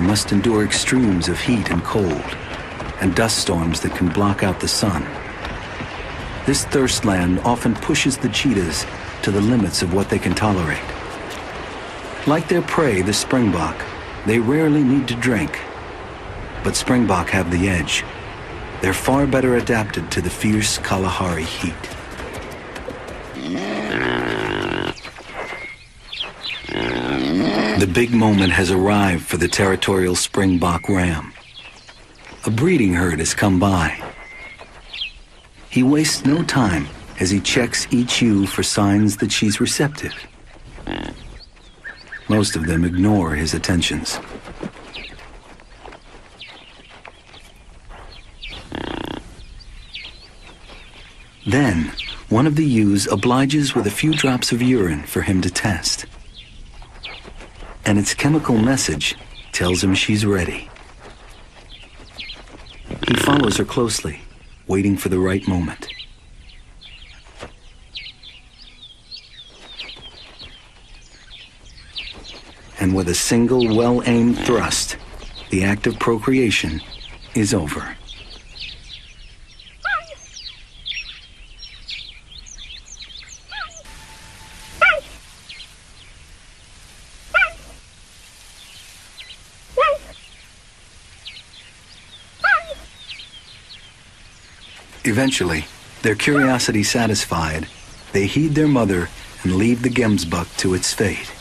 must endure extremes of heat and cold, and dust storms that can block out the sun. This thirst land often pushes the cheetahs to the limits of what they can tolerate. Like their prey, the springbok, they rarely need to drink. But springbok have the edge. They're far better adapted to the fierce Kalahari heat. The big moment has arrived for the territorial springbok ram. A breeding herd has come by. He wastes no time as he checks each ewe for signs that she's receptive. Most of them ignore his attentions. Then, one of the ewes obliges with a few drops of urine for him to test. And its chemical message tells him she's ready. He follows her closely, waiting for the right moment. And with a single well-aimed thrust, the act of procreation is over. Eventually, their curiosity satisfied, they heed their mother and leave the gemsbuck to its fate.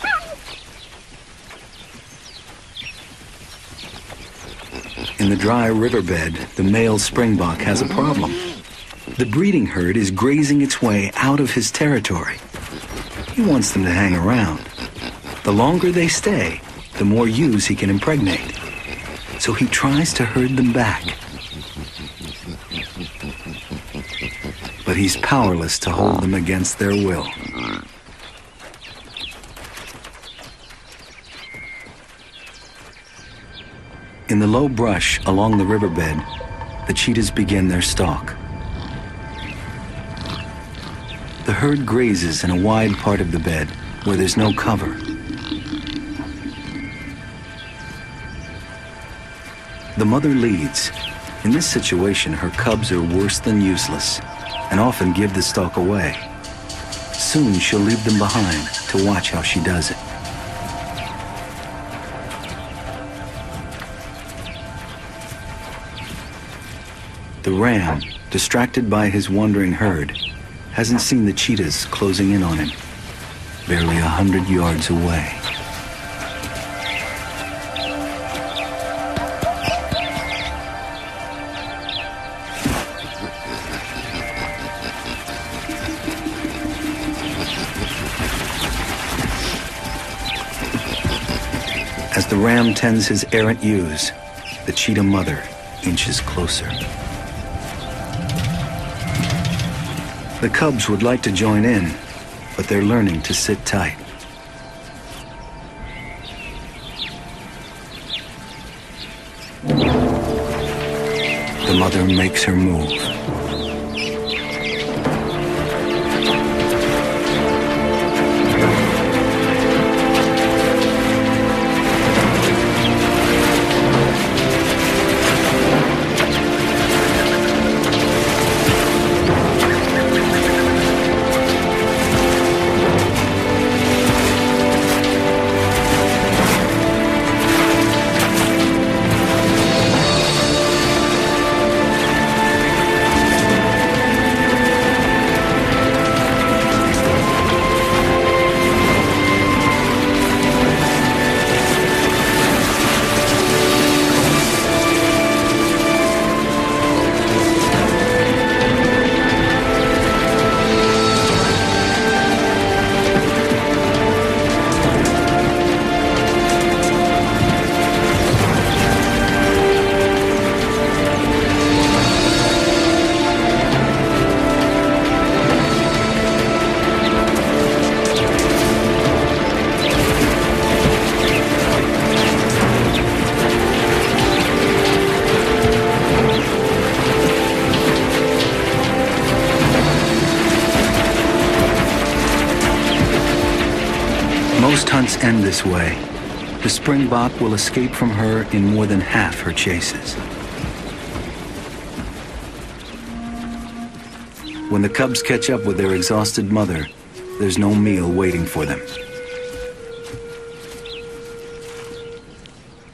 In the dry riverbed, the male springbok has a problem. The breeding herd is grazing its way out of his territory. He wants them to hang around. The longer they stay, the more ewes he can impregnate. So he tries to herd them back. But he's powerless to hold them against their will. In the low brush along the riverbed, the cheetahs begin their stalk. The herd grazes in a wide part of the bed where there's no cover. The mother leads. In this situation, her cubs are worse than useless and often give the stalk away. Soon she'll leave them behind to watch how she does it. The ram, distracted by his wandering herd, hasn't seen the cheetahs closing in on him, barely 100 yards away. As the ram tends his errant ewes, the cheetah mother inches closer. The cubs would like to join in, but they're learning to sit tight. The mother makes her move. Most hunts end this way. The springbok will escape from her in more than half her chases. When the cubs catch up with their exhausted mother, there's no meal waiting for them.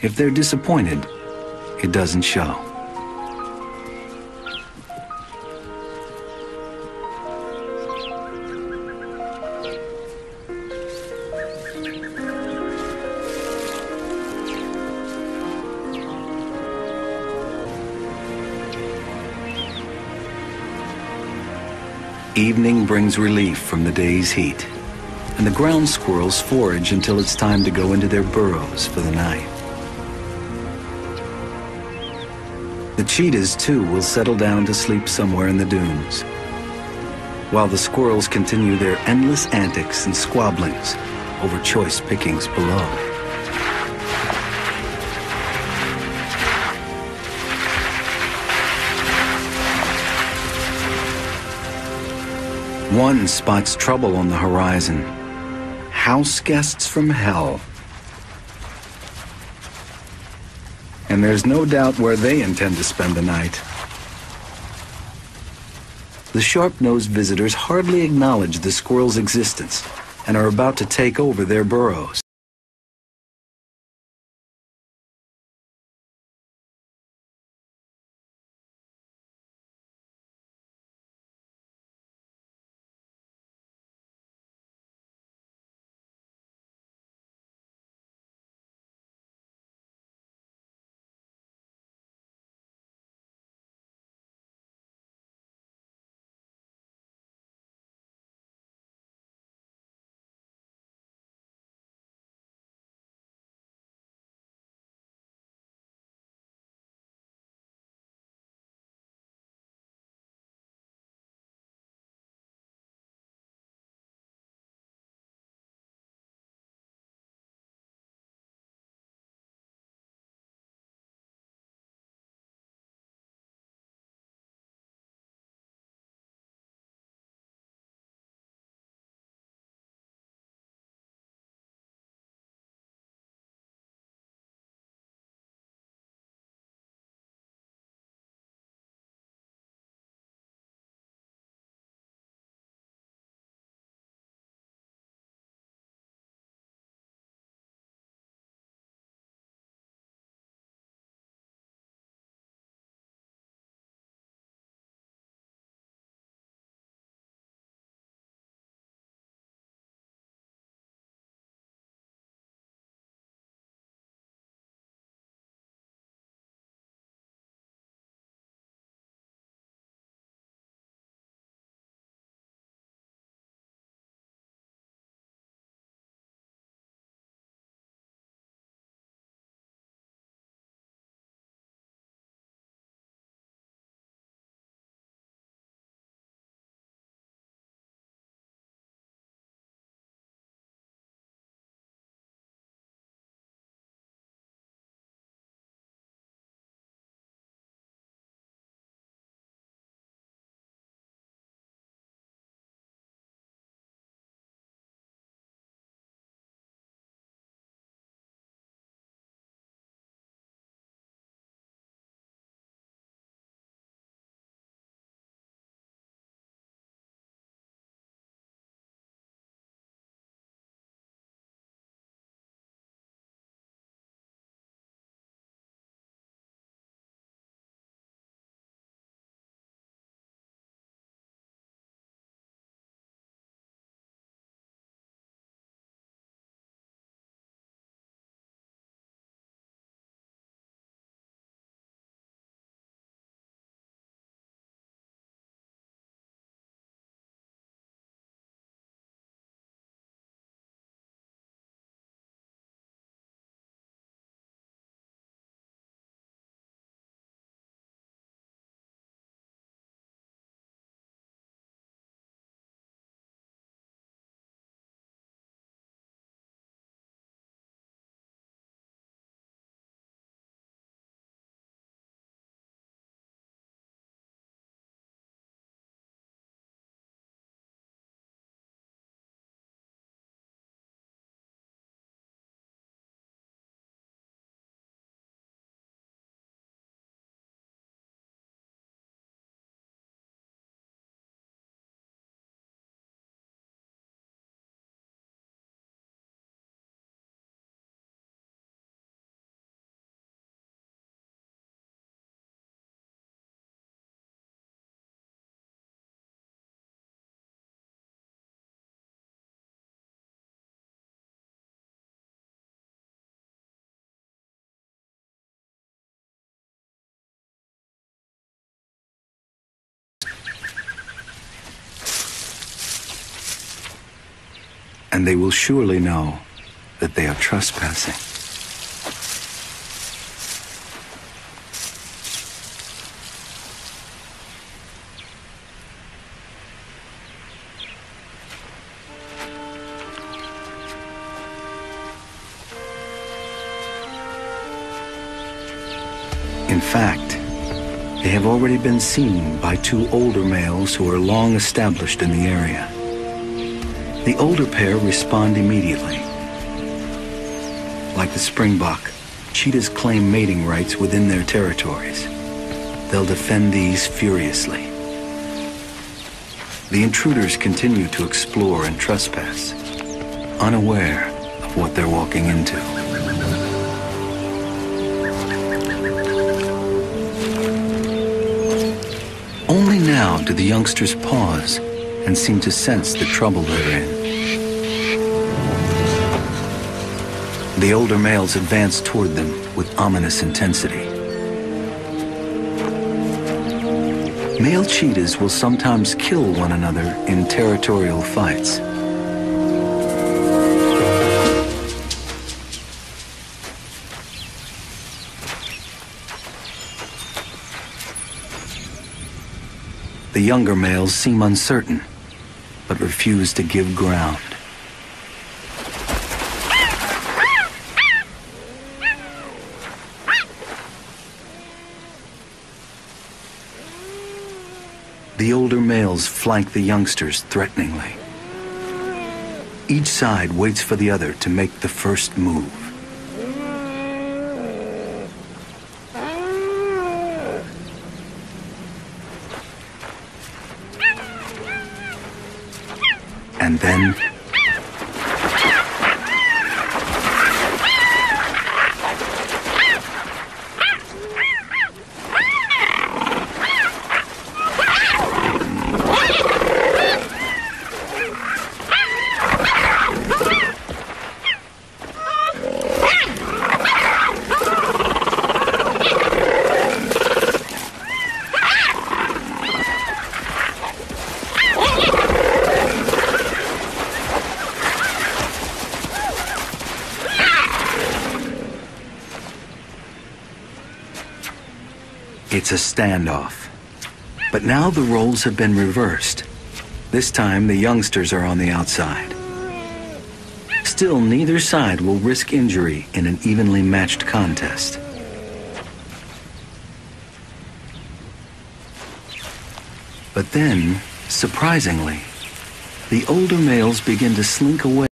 If they're disappointed, it doesn't show. Evening brings relief from the day's heat, and the ground squirrels forage until it's time to go into their burrows for the night. The cheetahs, too, will settle down to sleep somewhere in the dunes, while the squirrels continue their endless antics and squabblings over choice pickings below. One spots trouble on the horizon. House guests from hell. And there's no doubt where they intend to spend the night. The sharp-nosed visitors hardly acknowledge the squirrel's existence and are about to take over their burrows. and they will surely know that they are trespassing. In fact, they have already been seen by two older males who are long established in the area. The older pair respond immediately. Like the springbok, cheetahs claim mating rights within their territories. They'll defend these furiously. The intruders continue to explore and trespass, unaware of what they're walking into. Only now do the youngsters pause and seem to sense the trouble they're in. The older males advance toward them with ominous intensity. Male cheetahs will sometimes kill one another in territorial fights. The younger males seem uncertain, but refuse to give ground. The older males flank the youngsters threateningly. Each side waits for the other to make the first move. And then it's a standoff. But now the roles have been reversed. This time the youngsters are on the outside. Still, neither side will risk injury in an evenly matched contest. But then, surprisingly, the older males begin to slink away.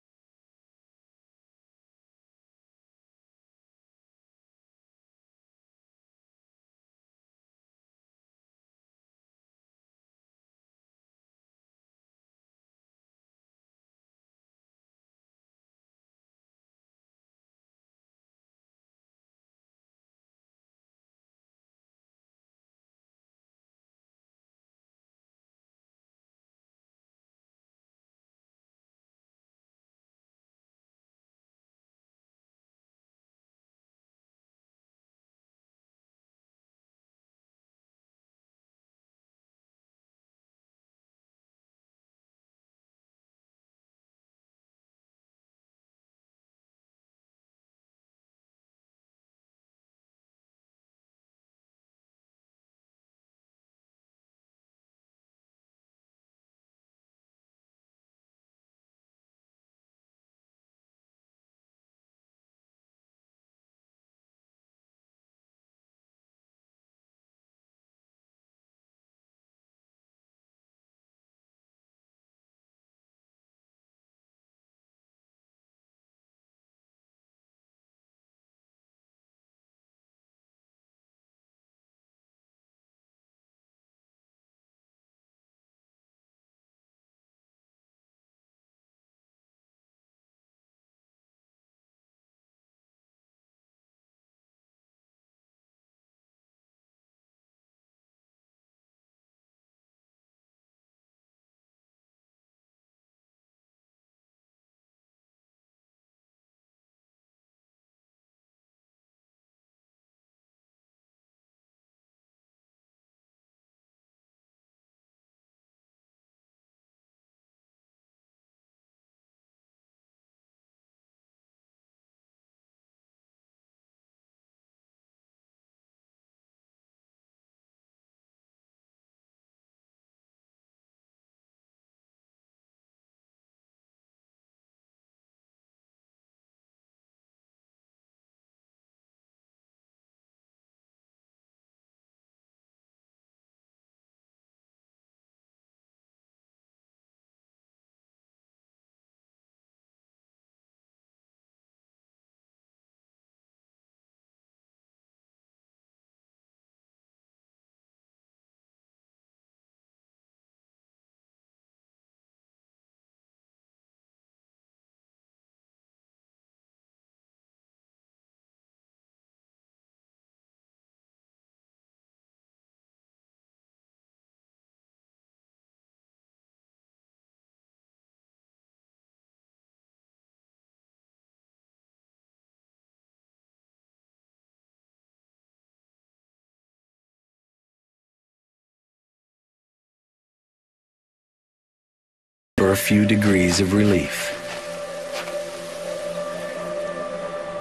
a few degrees of relief.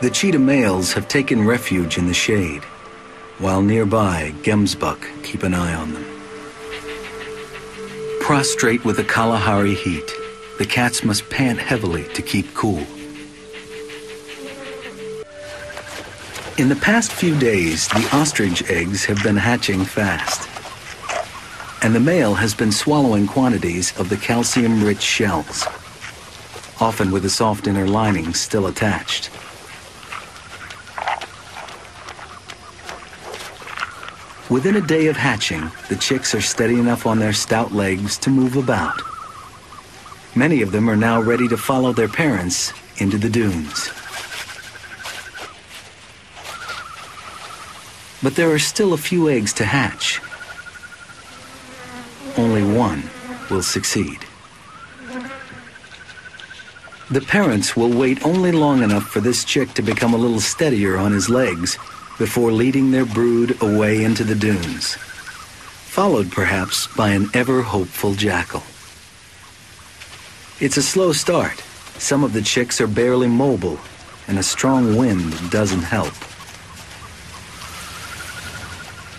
The cheetah males have taken refuge in the shade, while nearby gemsbuck keep an eye on them. Prostrate with the Kalahari heat, the cats must pant heavily to keep cool. In the past few days, the ostrich eggs have been hatching fast, and the male has been swallowing quantities of the calcium-rich shells, often with the soft inner lining still attached. Within a day of hatching, the chicks are steady enough on their stout legs to move about. Many of them are now ready to follow their parents into the dunes. But there are still a few eggs to hatch. Only one will succeed. The parents will wait only long enough for this chick to become a little steadier on his legs before leading their brood away into the dunes, followed perhaps by an ever-hopeful jackal. It's a slow start. Some of the chicks are barely mobile, and a strong wind doesn't help.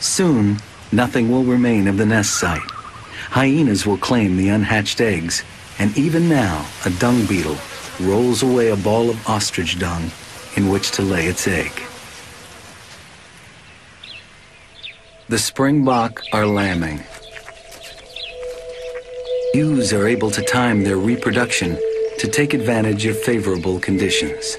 Soon, nothing will remain of the nest site. Hyenas will claim the unhatched eggs, and even now, a dung beetle rolls away a ball of ostrich dung in which to lay its egg. The springbok are lambing. Ewes are able to time their reproduction to take advantage of favorable conditions.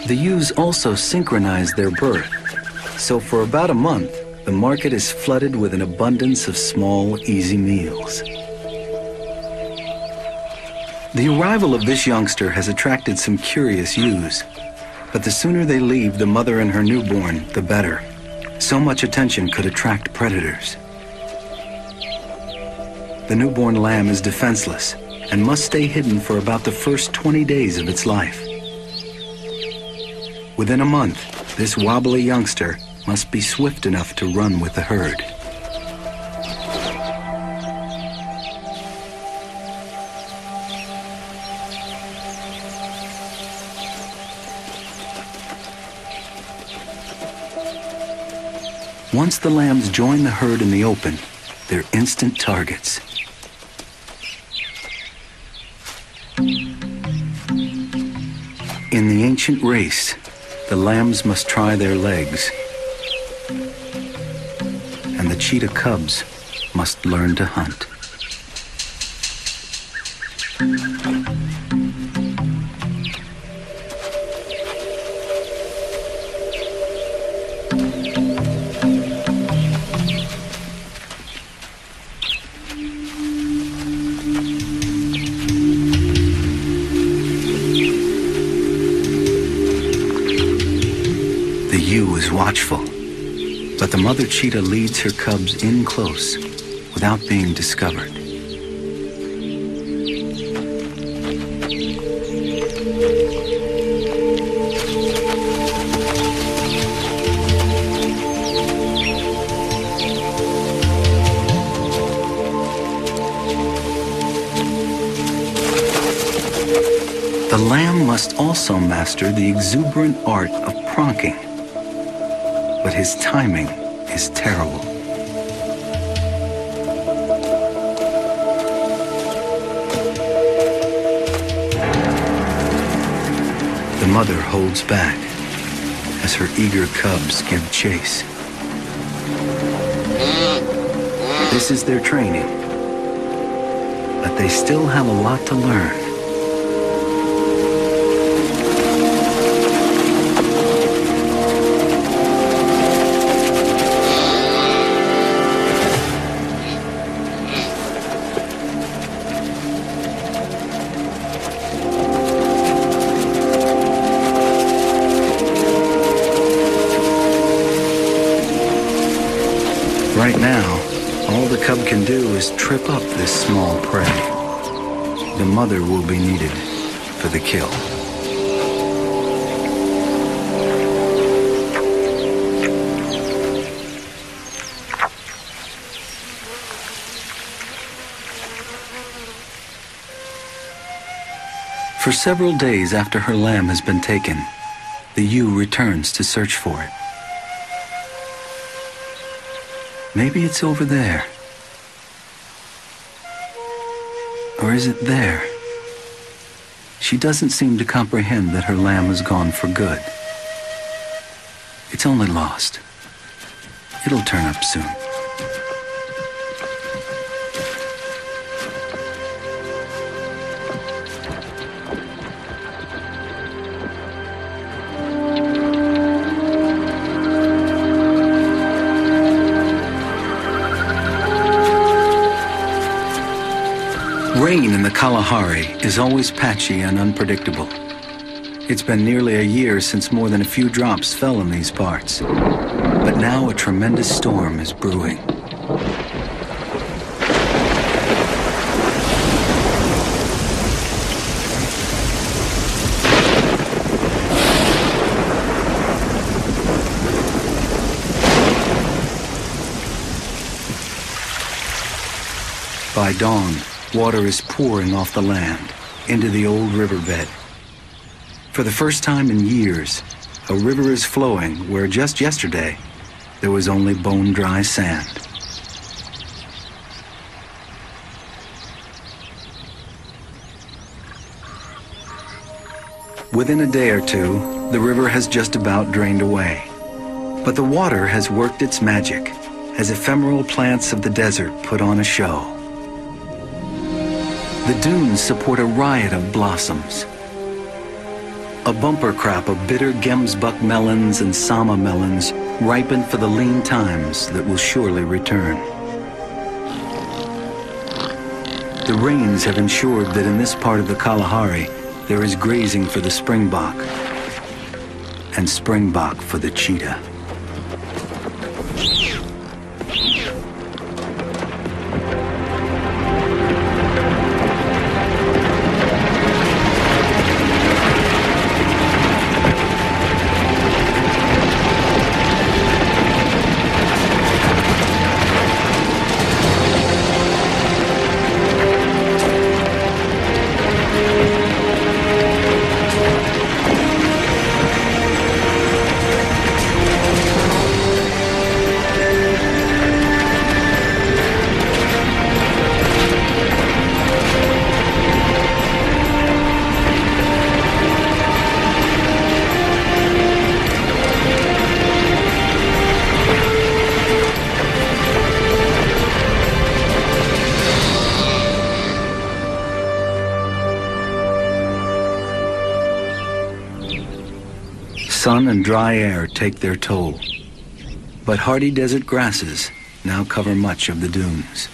The ewes also synchronize their birth, so for about a month, the market is flooded with an abundance of small, easy meals. The arrival of this youngster has attracted some curious ewes, but the sooner they leave the mother and her newborn, the better. So much attention could attract predators. The newborn lamb is defenseless and must stay hidden for about the first 20 days of its life. Within a month, this wobbly youngster must be swift enough to run with the herd. Once the lambs join the herd in the open, they're instant targets. In the ancient race, the lambs must try their legs, and the cheetah cubs must learn to hunt. The ewe is watchful, but the mother cheetah leads her cubs in close without being discovered. The lamb must also master the exuberant art of pronking, but his timing is terrible. The mother holds back as her eager cubs give chase. This is their training, but they still have a lot to learn. Right now, all the cub can do is trip up this small prey. The mother will be needed for the kill. For several days after her lamb has been taken, the ewe returns to search for it. Maybe it's over there. Or is it there? She doesn't seem to comprehend that her lamb is gone for good. It's only lost. It'll turn up soon. Rain in the Kalahari is always patchy and unpredictable. It's been nearly a year since more than a few drops fell in these parts. But now a tremendous storm is brewing. By dawn, water is pouring off the land into the old riverbed. For the first time in years, a river is flowing where just yesterday there was only bone-dry sand. Within a day or two, the river has just about drained away. But the water has worked its magic as ephemeral plants of the desert put on a show. The dunes support a riot of blossoms. A bumper crop of bitter gemsbuck melons and sama melons ripen for the lean times that will surely return. The rains have ensured that in this part of the Kalahari, there is grazing for the springbok, and springbok for the cheetah. Sun and dry air take their toll, but hardy desert grasses now cover much of the dunes.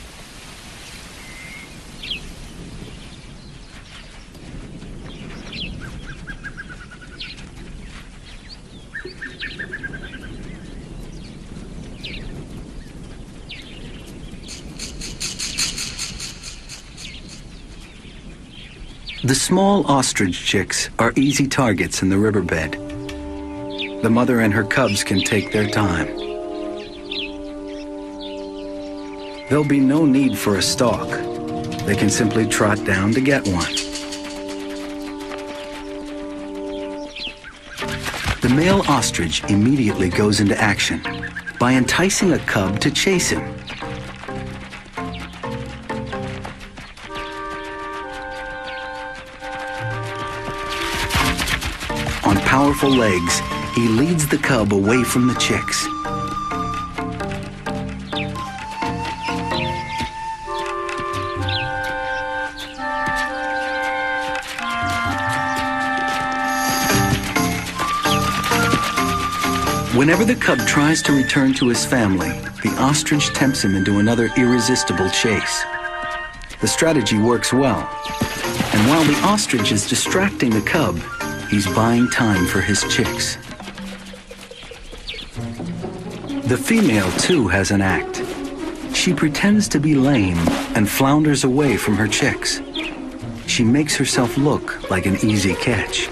The small ostrich chicks are easy targets in the riverbed. The mother and her cubs can take their time. There'll be no need for a stalk. They can simply trot down to get one. The male ostrich immediately goes into action by enticing a cub to chase him. On powerful legs, he leads the cub away from the chicks. Whenever the cub tries to return to his family, the ostrich tempts him into another irresistible chase. The strategy works well, and while the ostrich is distracting the cub, he's buying time for his chicks. The female, too, has an act. She pretends to be lame and flounders away from her chicks. She makes herself look like an easy catch.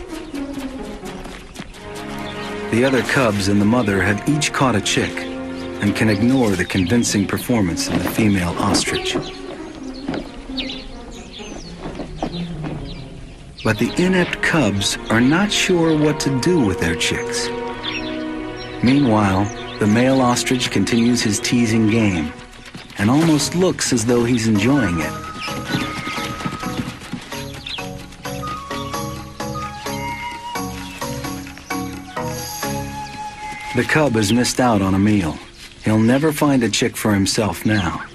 The other cubs and the mother have each caught a chick and can ignore the convincing performance of the female ostrich. But the inept cubs are not sure what to do with their chicks. Meanwhile, the male ostrich continues his teasing game and almost looks as though he's enjoying it. The cub has missed out on a meal. He'll never find a chick for himself now.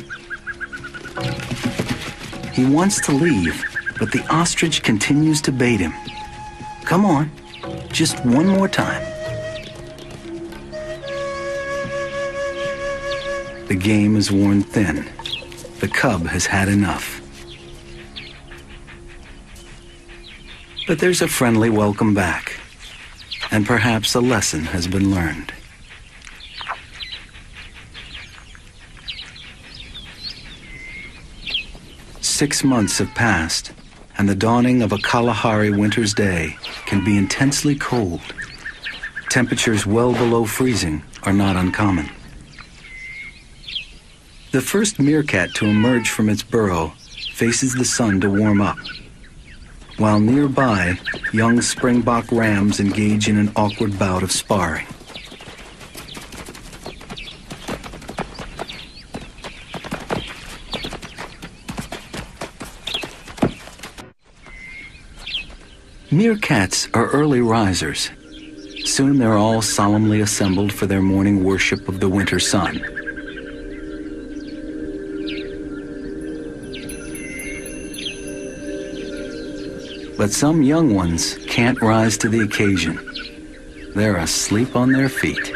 He wants to leave, but the ostrich continues to bait him. Come on, just one more time. The game is worn thin. The cub has had enough. But there's a friendly welcome back, and perhaps a lesson has been learned. Six months have passed, and the dawning of a Kalahari winter's day can be intensely cold. Temperatures well below freezing are not uncommon. The first meerkat to emerge from its burrow faces the sun to warm up, while nearby, young springbok rams engage in an awkward bout of sparring. Meerkats are early risers. Soon they're all solemnly assembled for their morning worship of the winter sun. But some young ones can't rise to the occasion. They're asleep on their feet.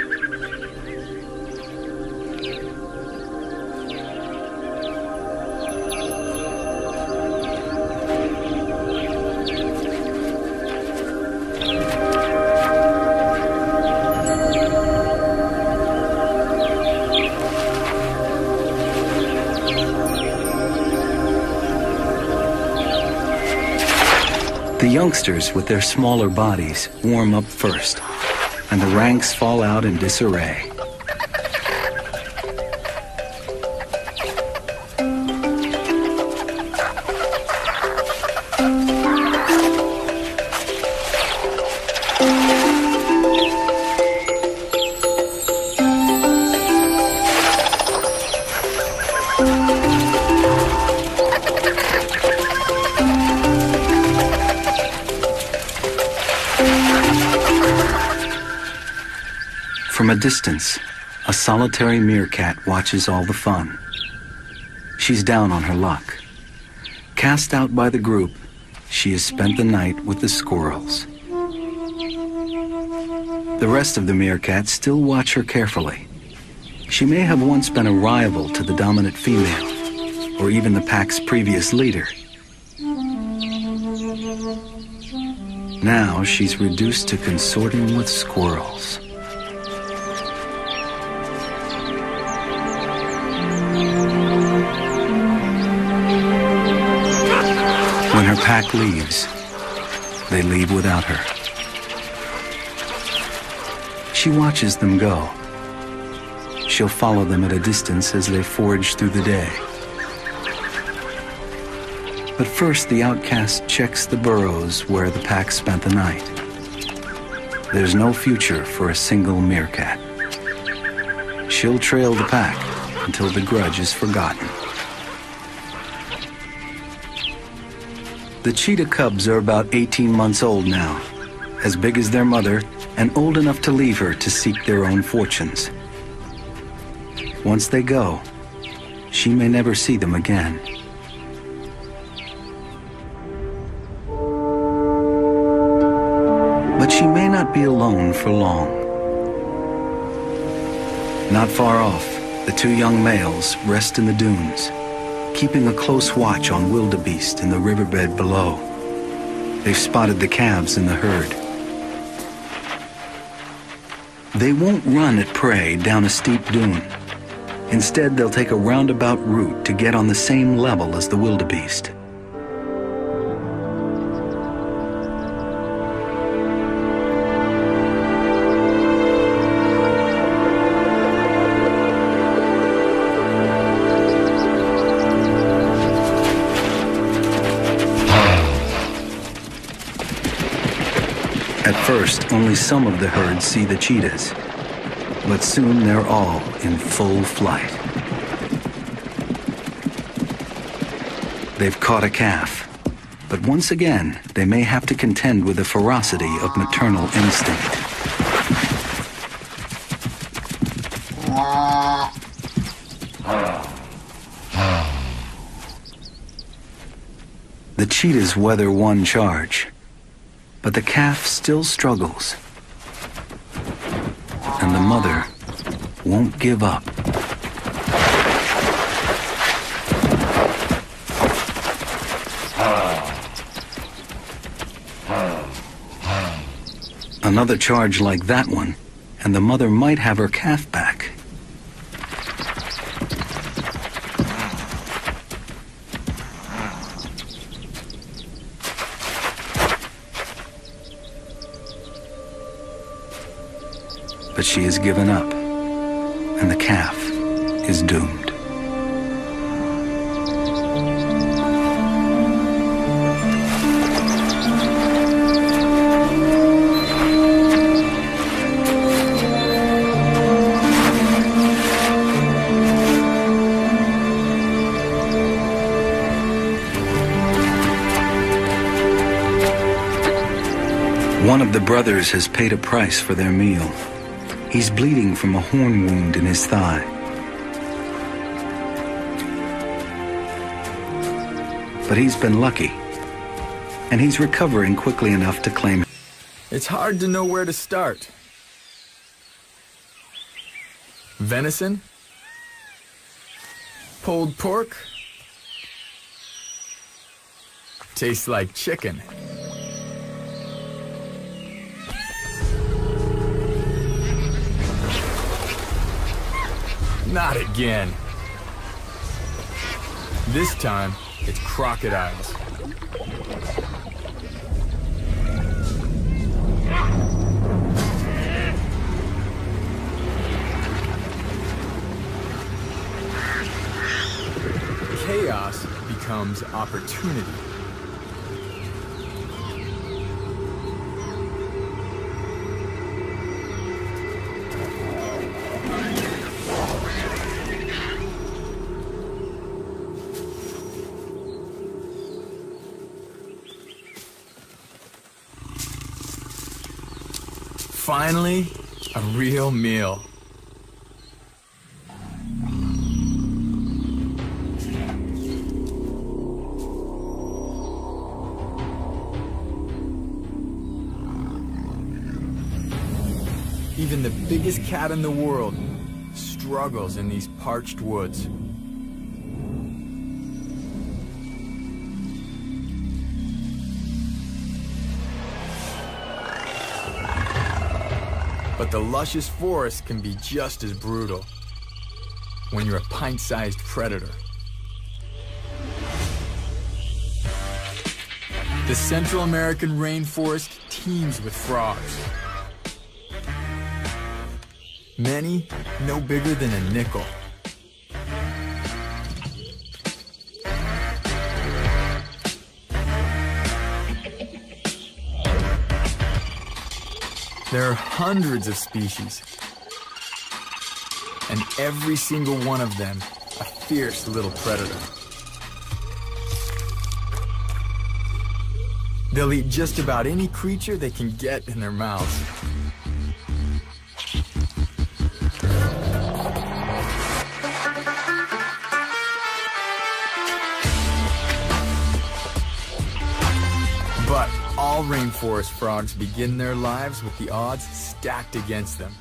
The youngsters with their smaller bodies warm up first, and the ranks fall out in disarray. From a distance, a solitary meerkat watches all the fun. She's down on her luck. Cast out by the group, she has spent the night with the squirrels. The rest of the meerkats still watch her carefully. She may have once been a rival to the dominant female, or even the pack's previous leader. Now she's reduced to consorting with squirrels. When her pack leaves, they leave without her. She watches them go. She'll follow them at a distance as they forage through the day. But first, the outcast checks the burrows where the pack spent the night. There's no future for a single meerkat. She'll trail the pack until the grudge is forgotten. The cheetah cubs are about 18 months old now, as big as their mother and old enough to leave her to seek their own fortunes. Once they go, she may never see them again. But she may not be alone for long. Not far off, the two young males rest in the dunes, keeping a close watch on wildebeest in the riverbed below. They've spotted the calves in the herd. They won't run at prey down a steep dune. Instead, they'll take a roundabout route to get on the same level as the wildebeest. At first, only some of the herd see the cheetahs, but soon they're all in full flight. They've caught a calf, but once again, they may have to contend with the ferocity of maternal instinct. The cheetahs weather one charge, but the calf still struggles, and the mother won't give up. Another charge like that one, and the mother might have her calf back. But she has given up, and the calf is doomed. One of the brothers has paid a price for their meal. He's bleeding from a horn wound in his thigh. But he's been lucky, and he's recovering quickly enough to claim. It's hard to know where to start. Venison? Pulled pork? Tastes like chicken. Not again. This time, it's crocodiles. Chaos becomes opportunity. Finally, a real meal. Even the biggest cat in the world struggles in these parched woods. But the luscious forest can be just as brutal when you're a pint-sized predator. The Central American rainforest teems with frogs. Many no bigger than a nickel. There are hundreds of species, and every single one of them a fierce little predator. They'll eat just about any creature they can get in their mouths. But all rainforest frogs begin their lives with the odds stacked against them.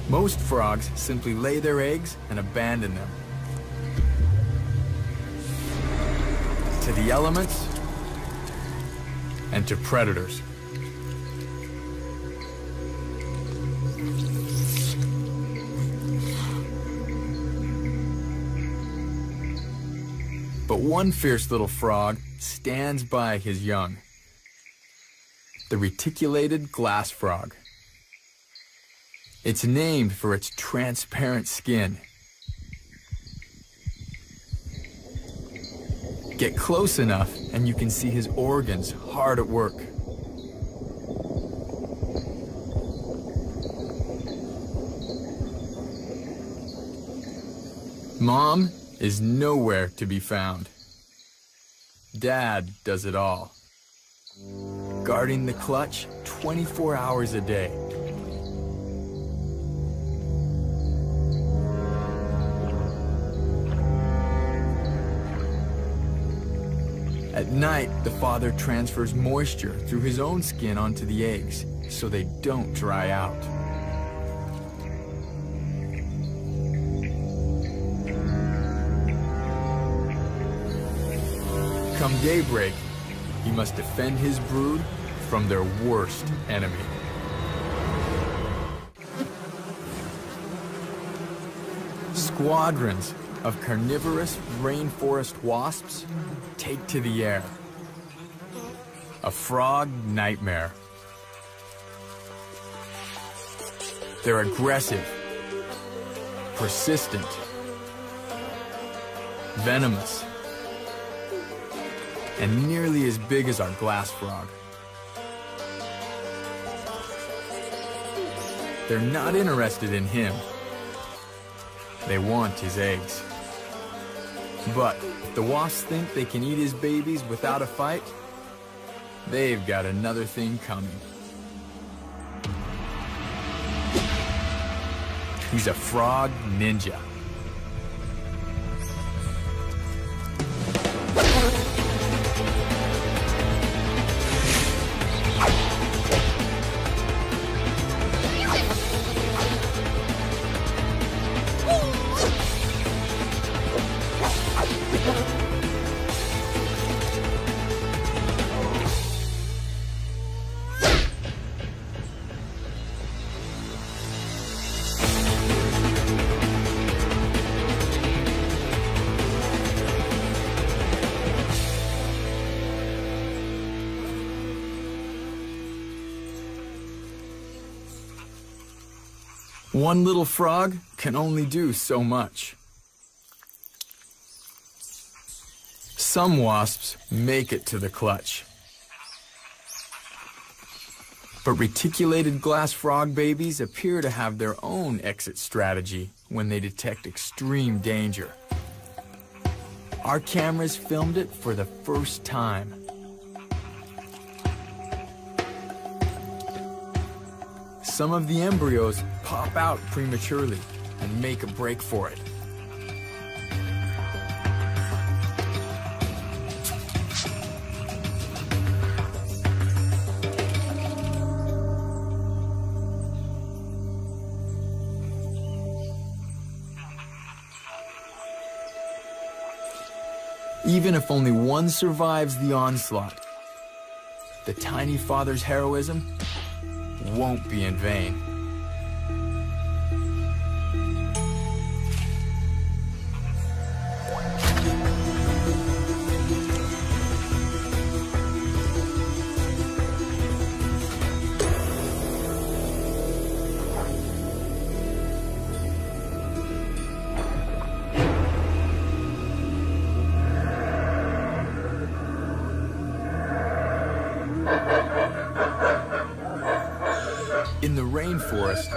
Most frogs simply lay their eggs and abandon them to the elements and to predators. But one fierce little frog stands by his young, the reticulated glass frog. It's named for its transparent skin Get close enough and you can see his organs hard at work. Mom is nowhere to be found. Dad does it all, guarding the clutch 24 hours a day. At night, the father transfers moisture through his own skin onto the eggs so they don't dry out. Come daybreak, he must defend his brood from their worst enemy. Squadrons of carnivorous rainforest wasps take to the air. A frog nightmare. They're aggressive, persistent, venomous, and nearly as big as our glass frog. They're not interested in him. They want his eggs. But if the wasps think they can eat his babies without a fight, they've got another thing coming. He's a frog ninja. One little frog can only do so much. Some wasps make it to the clutch. But reticulated glass frog babies appear to have their own exit strategy when they detect extreme danger. Our cameras filmed it for the first time. Some of the embryos pop out prematurely and make a break for it. Even if only one survives the onslaught, the tiny father's heroism won't be in vain. In the rainforest,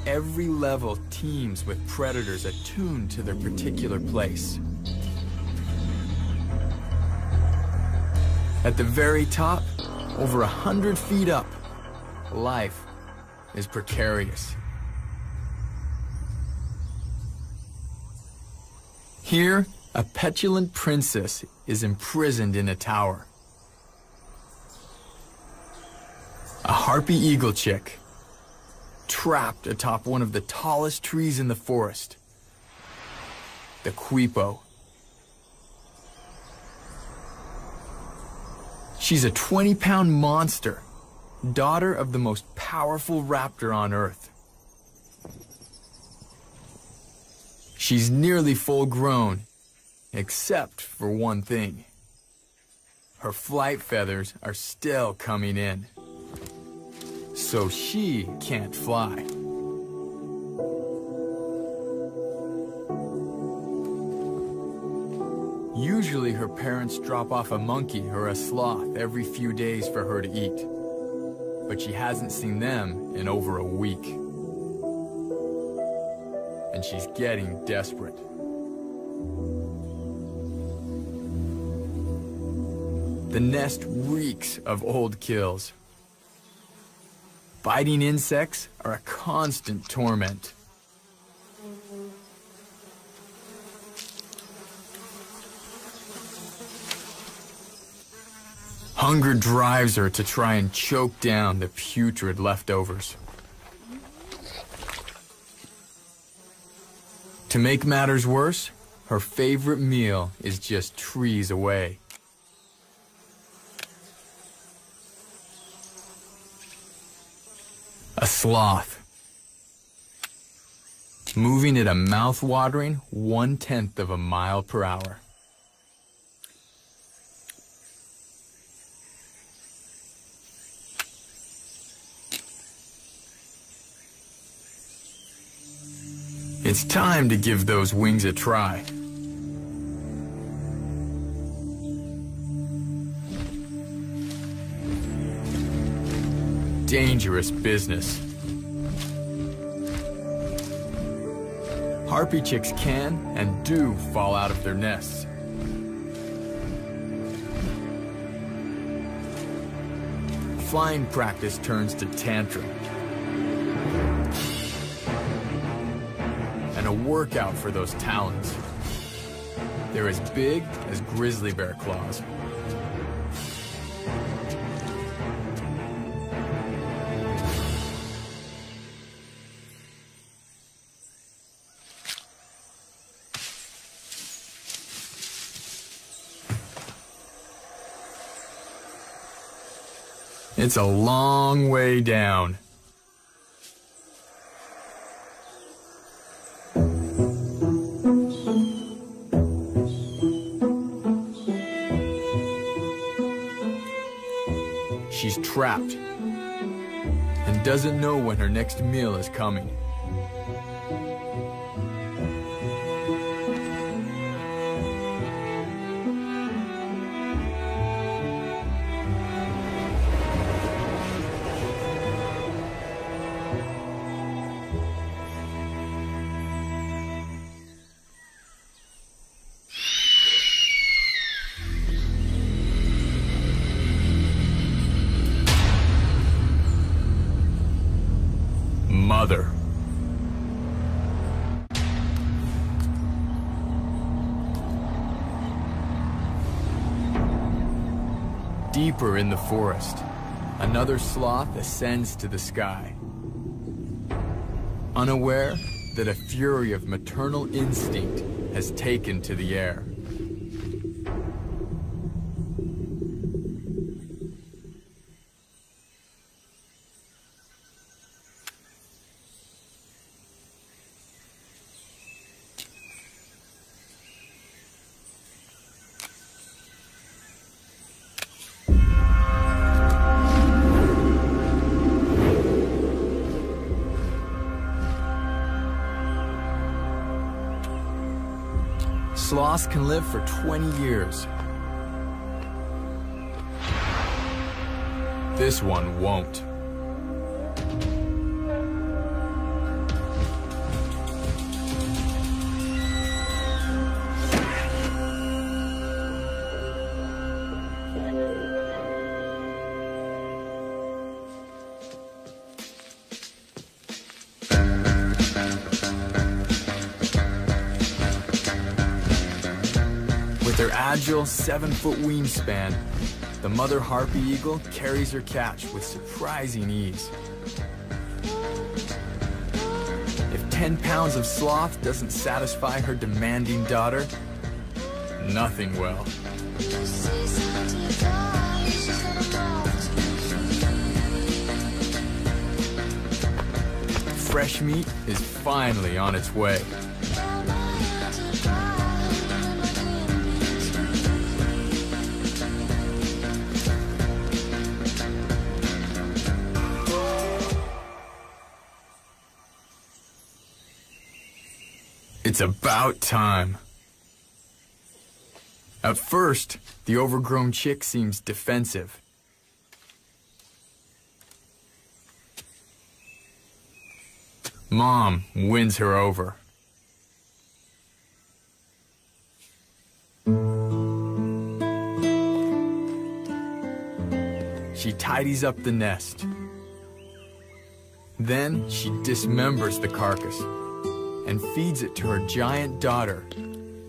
every level teems with predators attuned to their particular place. At the very top, over 100 feet up, life is precarious. Here, a petulant princess is imprisoned in a tower. A harpy eagle chick, trapped atop one of the tallest trees in the forest, the quipo. She's a 20-pound monster, daughter of the most powerful raptor on Earth. She's nearly full-grown, except for one thing. Her flight feathers are still coming in, so she can't fly. Usually her parents drop off a monkey or a sloth every few days for her to eat. But she hasn't seen them in over a week. And she's getting desperate. The nest reeks of old kills. Biting insects are a constant torment. Hunger drives her to try and choke down the putrid leftovers. To make matters worse, her favorite meal is just trees away. A sloth, moving at a mouth-watering 1/10 of a mile per hour. It's time to give those wings a try. Dangerous business. Harpy chicks can and do fall out of their nests. Flying practice turns to tantrum. And a workout for those talons. They're as big as grizzly bear claws. It's a long way down. She's trapped and doesn't know when her next meal is coming. Mother. Deeper in the forest, another sloth ascends to the sky, unaware that a fury of maternal instinct has taken to the air. Sloths can live for 20 years. This one won't. With her agile 7-foot wingspan, the mother harpy eagle carries her catch with surprising ease. If 10 pounds of sloth doesn't satisfy her demanding daughter, nothing will. Fresh meat is finally on its way. It's about time. At first, the overgrown chick seems defensive. Mom wins her over. She tidies up the nest. Then she dismembers the carcass and feeds it to her giant daughter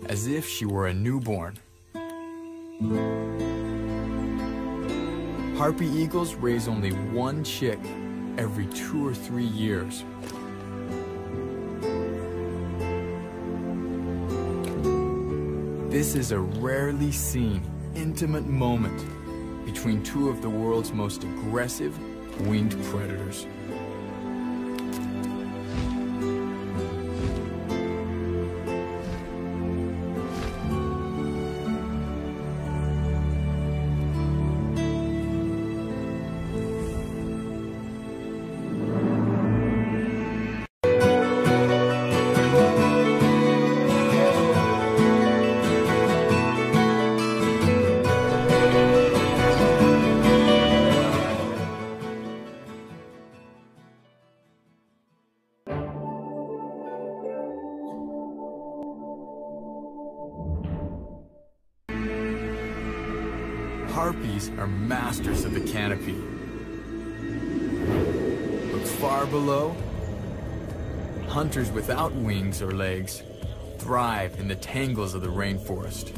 as if she were a newborn. Harpy eagles raise only one chick every 2 or 3 years. This is a rarely seen, intimate moment between two of the world's most aggressive winged predators. Harpies are masters of the canopy. But far below, hunters without wings or legs thrive in the tangles of the rainforest.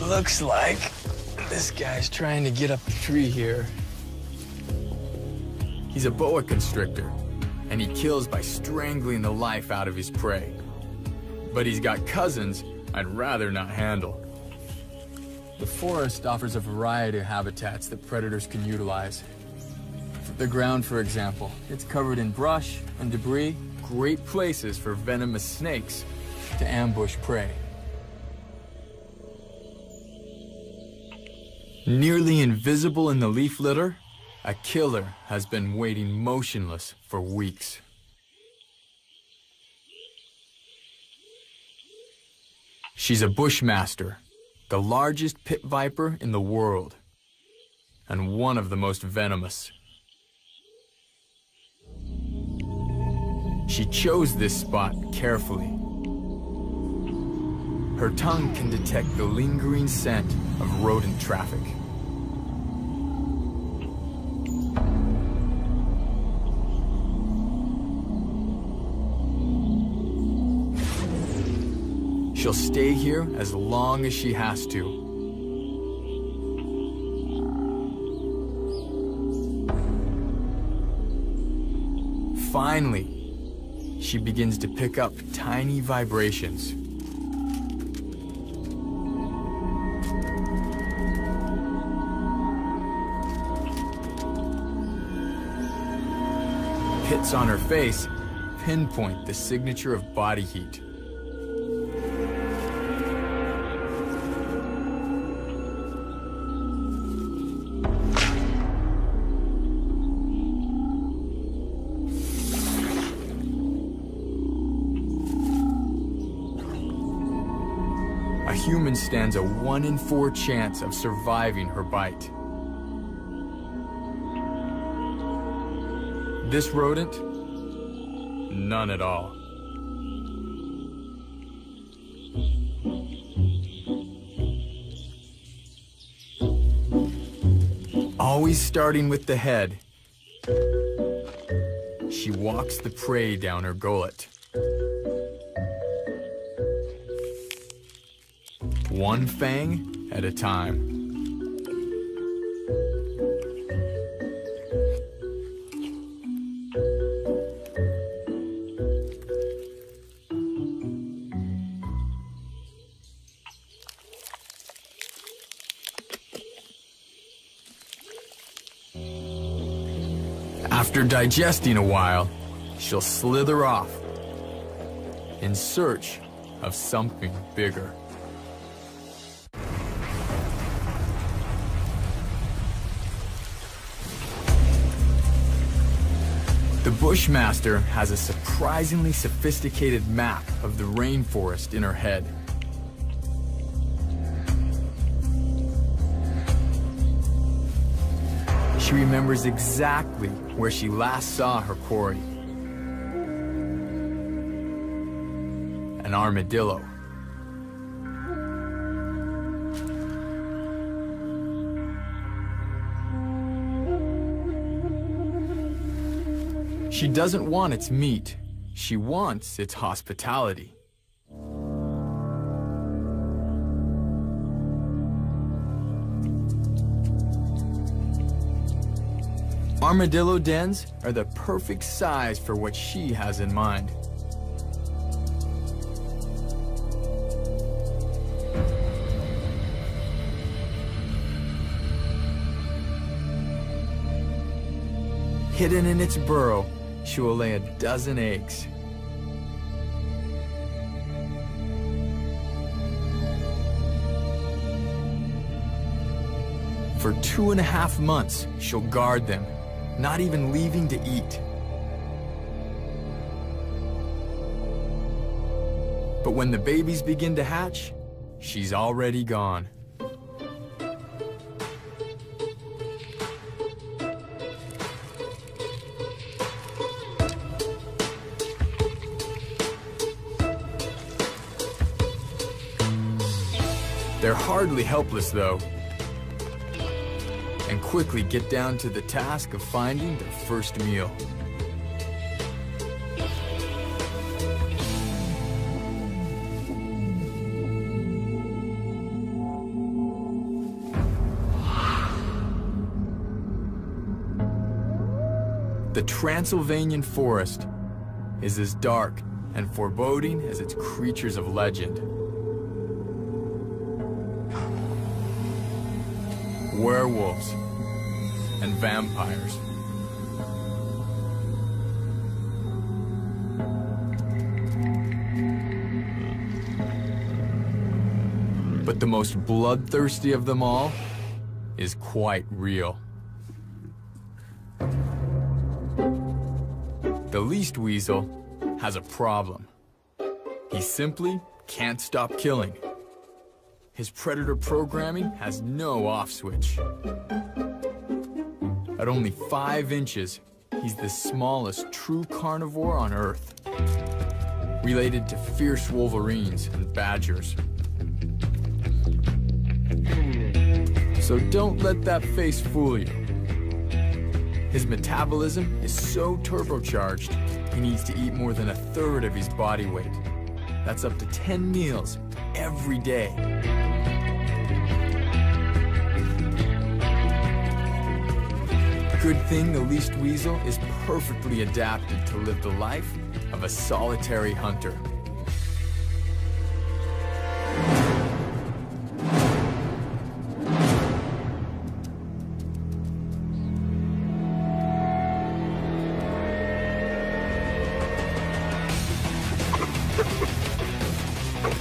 Looks like this guy's trying to get up the tree here. He's a boa constrictor, and he kills by strangling the life out of his prey. But he's got cousins I'd rather not handle. The forest offers a variety of habitats that predators can utilize. The ground, for example, it's covered in brush and debris, great places for venomous snakes to ambush prey. Nearly invisible in the leaf litter, a killer has been waiting motionless for weeks. She's a bushmaster, the largest pit viper in the world, and one of the most venomous. She chose this spot carefully. Her tongue can detect the lingering scent of rodent traffic. She'll stay here as long as she has to. Finally, she begins to pick up tiny vibrations. Pits on her face pinpoint the signature of body heat. A human stands a 1 in 4 chance of surviving her bite. This rodent, none at all. Always starting with the head, she walks the prey down her gullet. One fang at a time. After digesting a while, she'll slither off in search of something bigger. The Bushmaster has a surprisingly sophisticated map of the rainforest in her head. She remembers exactly where she last saw her quarry. An armadillo. She doesn't want its meat. She wants its hospitality. Armadillo dens are the perfect size for what she has in mind. Hidden in its burrow, she will lay a dozen eggs. For 2.5 months, she'll guard them, not even leaving to eat. But when the babies begin to hatch, she's already gone. They're hardly helpless, though, and quickly get down to the task of finding their first meal. The Transylvanian forest is as dark and foreboding as its creatures of legend. Werewolves and vampires. But the most bloodthirsty of them all is quite real. The least weasel has a problem. He simply can't stop killing. His predator programming has no off switch. At only 5 inches, he's the smallest true carnivore on Earth, related to fierce wolverines and badgers. So don't let that face fool you. His metabolism is so turbocharged, he needs to eat more than 1/3 of his body weight. That's up to 10 meals every day. Good thing the least weasel is perfectly adapted to live the life of a solitary hunter.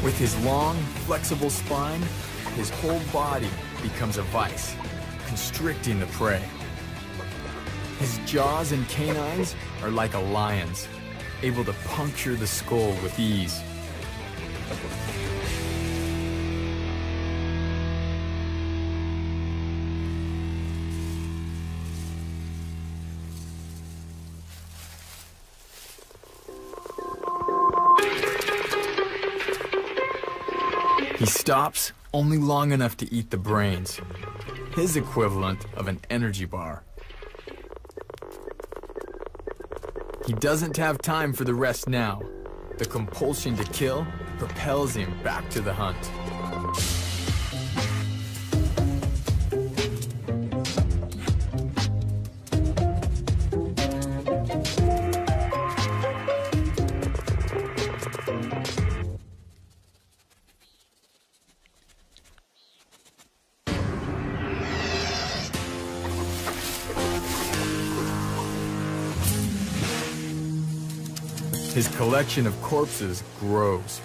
With his long, flexible spine, his whole body becomes a vice, constricting the prey. His jaws and canines are like a lion's, able to puncture the skull with ease. He stops only long enough to eat the brains, his equivalent of an energy bar. He doesn't have time for the rest now. The compulsion to kill propels him back to the hunt. His collection of corpses grows.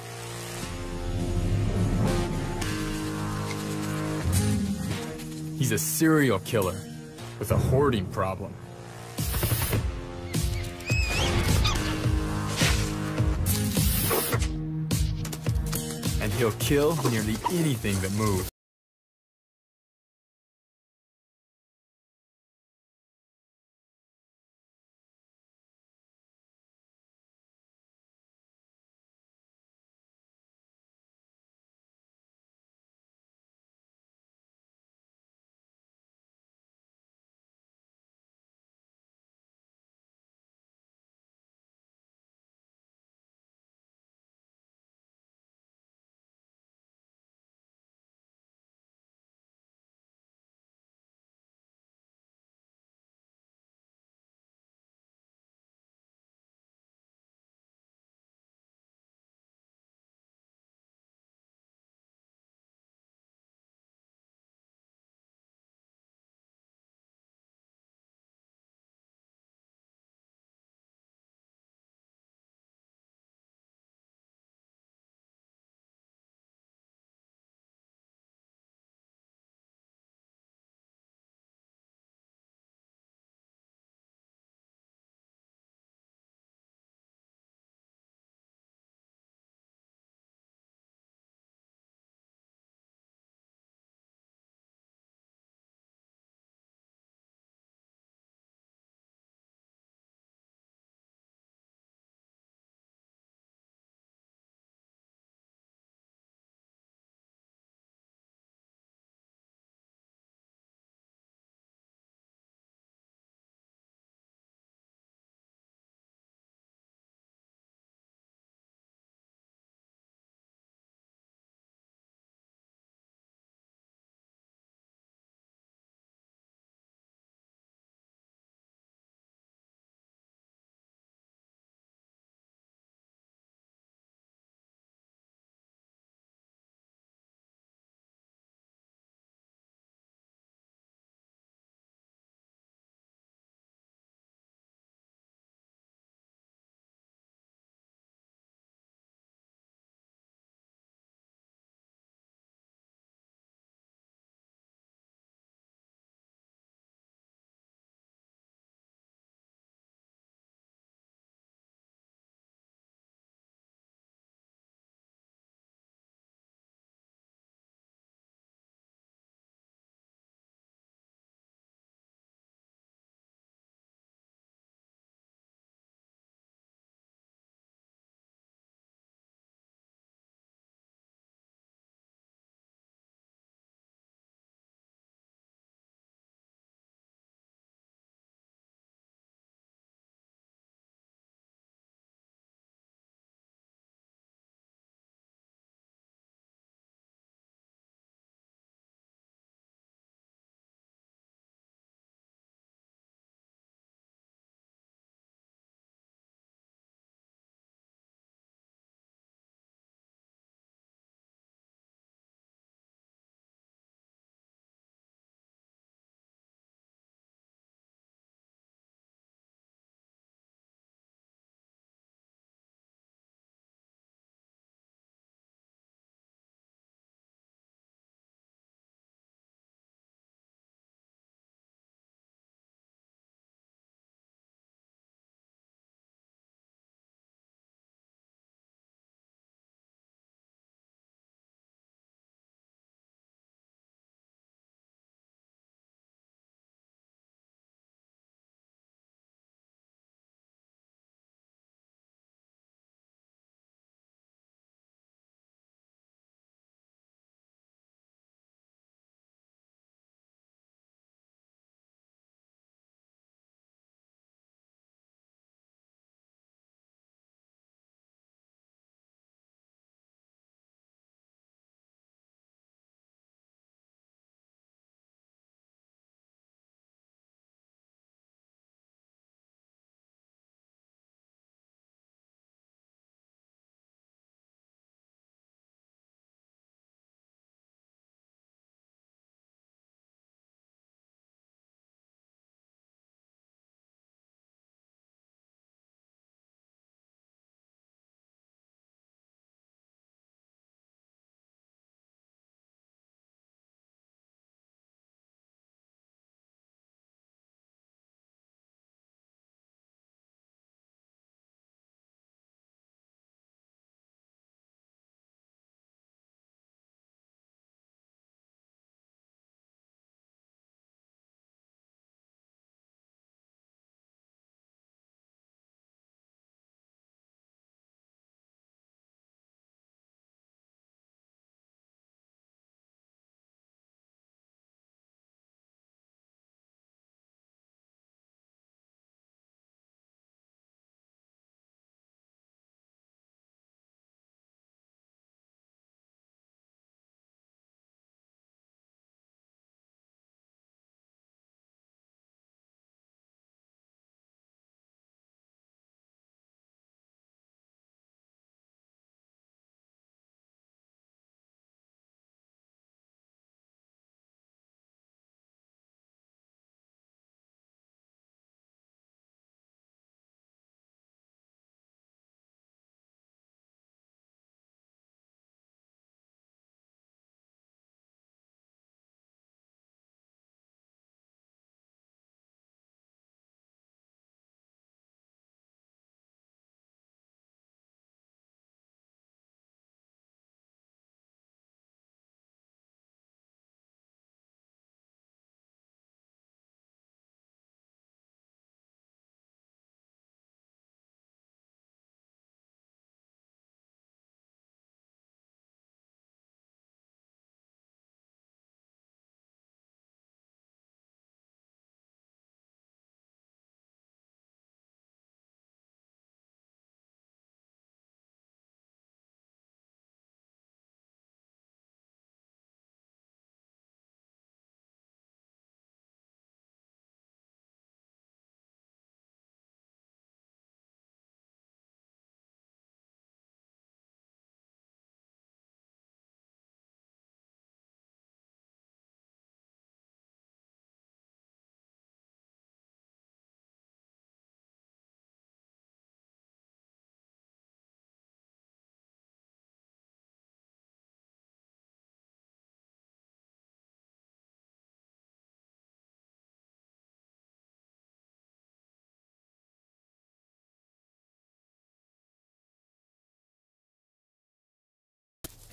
He's a serial killer with a hoarding problem. he'll kill nearly anything that moves.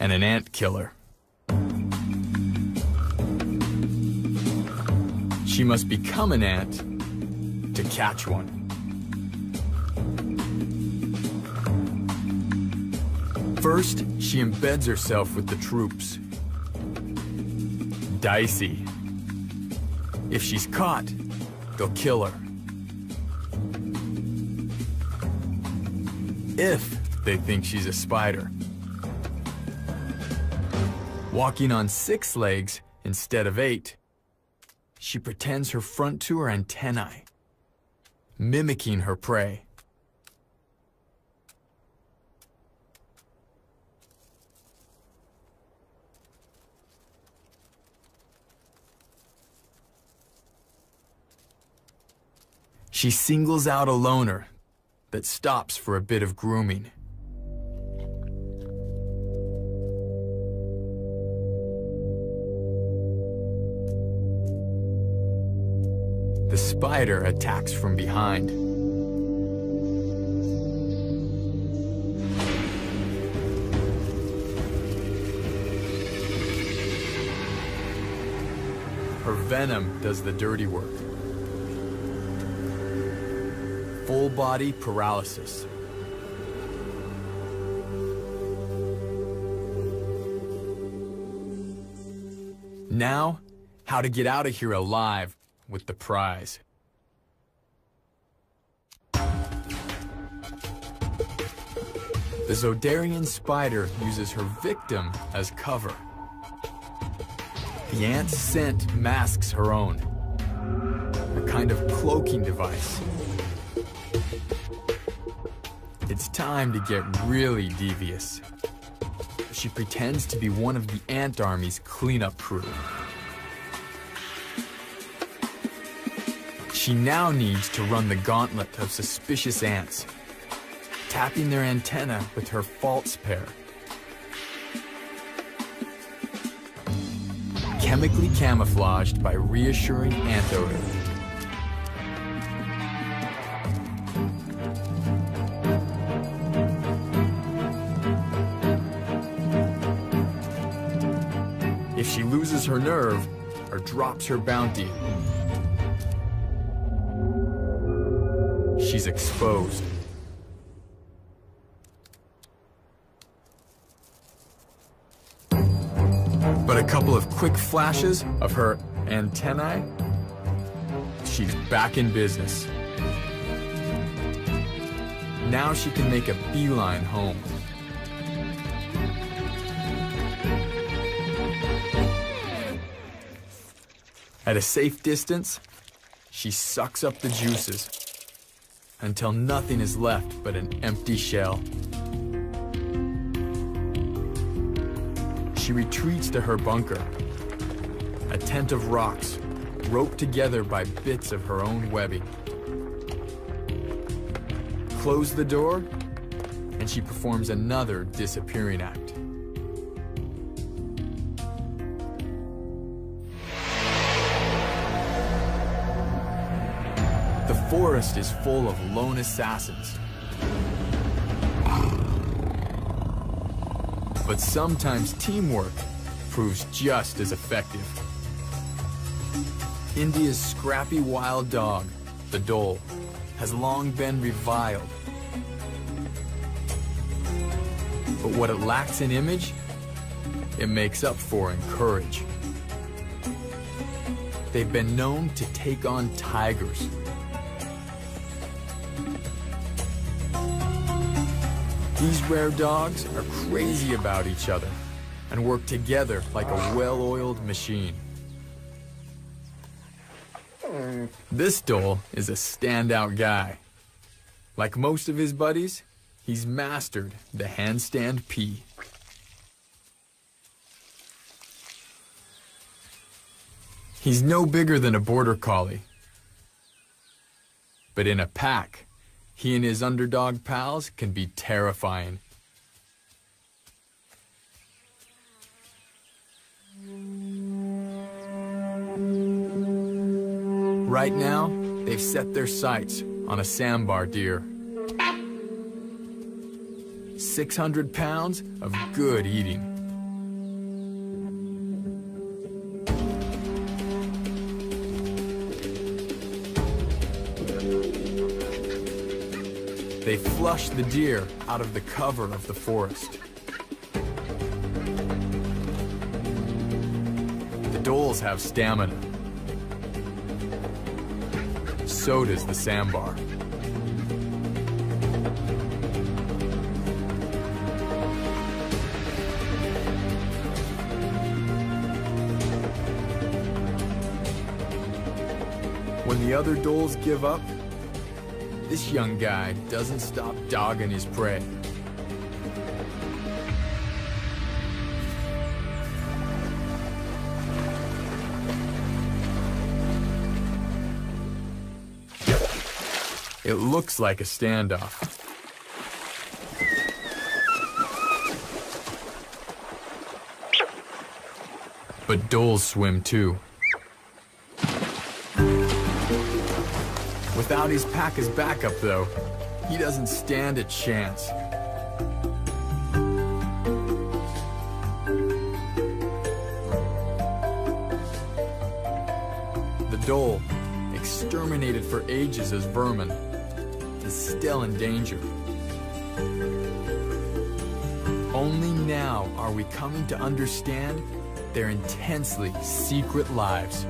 and an ant killer. She must become an ant to catch one. First, she embeds herself with the troops. Dicey. If she's caught, they'll kill her. If they think she's a spider. Walking on 6 legs instead of 8, she pretends her front two are antennae, mimicking her prey. She singles out a loner that stops for a bit of grooming. The spider attacks from behind. Her venom does the dirty work. Full body paralysis. Now, how to get out of here alive with the prize. The Zodarian spider uses her victim as cover. The ant's scent masks her own, a kind of cloaking device. It's time to get really devious. She pretends to be one of the ant army's cleanup crew. She now needs to run the gauntlet of suspicious ants, tapping their antenna with her false pair. Chemically camouflaged by reassuring ant odor. If she loses her nerve or drops her bounty, she's exposed. But a couple of quick flashes of her antennae, she's back in business. Now she can make a beeline home. At a safe distance, she sucks up the juices until nothing is left but an empty shell. She retreats to her bunker, a tent of rocks roped together by bits of her own webbing. Close the door, and she performs another disappearing act. The forest is full of lone assassins. But sometimes teamwork proves just as effective. India's scrappy wild dog, the dhole, has long been reviled. But what it lacks in image, it makes up for in courage. They've been known to take on tigers. These rare dogs are crazy about each other and work together like a well-oiled machine. This dhole is a standout guy. Like most of his buddies, he's mastered the handstand pee. He's no bigger than a border collie. But in a pack, he and his underdog pals can be terrifying. Right now, they've set their sights on a sambar deer. 600 pounds of good eating. They flush the deer out of the cover of the forest. The dholes have stamina. So does the sambar. When the other dholes give up, this young guy doesn't stop dogging his prey. It looks like a standoff. But dholes swim too. Without his pack as backup, though, he doesn't stand a chance. The dhole, exterminated for ages as vermin, is still in danger. Only now are we coming to understand their intensely secret lives.